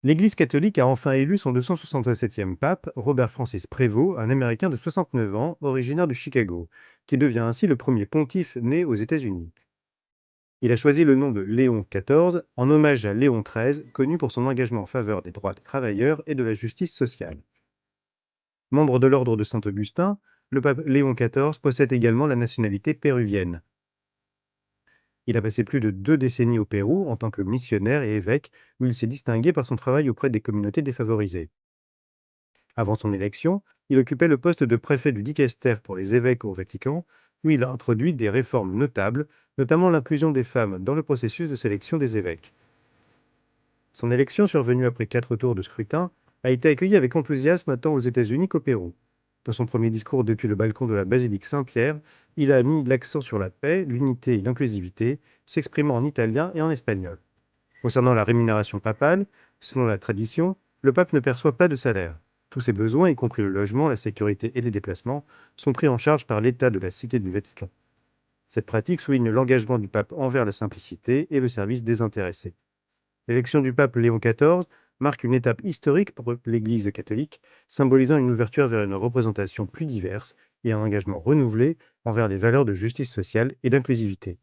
L'Église catholique a enfin élu son 267e pape, Robert Francis Prévost, un Américain de 69 ans, originaire de Chicago, qui devient ainsi le premier pontife né aux États-Unis. Il a choisi le nom de Léon XIV en hommage à Léon XIII, connu pour son engagement en faveur des droits des travailleurs et de la justice sociale. Membre de l'ordre de Saint-Augustin, le pape Léon XIV possède également la nationalité péruvienne. Il a passé plus de 2 décennies au Pérou en tant que missionnaire et évêque, où il s'est distingué par son travail auprès des communautés défavorisées. Avant son élection, il occupait le poste de préfet du Dicaster pour les évêques au Vatican, où il a introduit des réformes notables, notamment l'inclusion des femmes dans le processus de sélection des évêques. Son élection, survenue après 4 tours de scrutin, a été accueillie avec enthousiasme tant aux États-Unis qu'au Pérou. Dans son premier discours depuis le balcon de la basilique Saint-Pierre, il a mis l'accent sur la paix, l'unité et l'inclusivité, s'exprimant en italien et en espagnol. Concernant la rémunération papale, selon la tradition, le pape ne perçoit pas de salaire. Tous ses besoins, y compris le logement, la sécurité et les déplacements, sont pris en charge par l'État de la Cité du Vatican. Cette pratique souligne l'engagement du pape envers la simplicité et le service désintéressé. L'élection du pape Léon XIV marque une étape historique pour l'Église catholique, symbolisant une ouverture vers une représentation plus diverse et un engagement renouvelé envers les valeurs de justice sociale et d'inclusivité.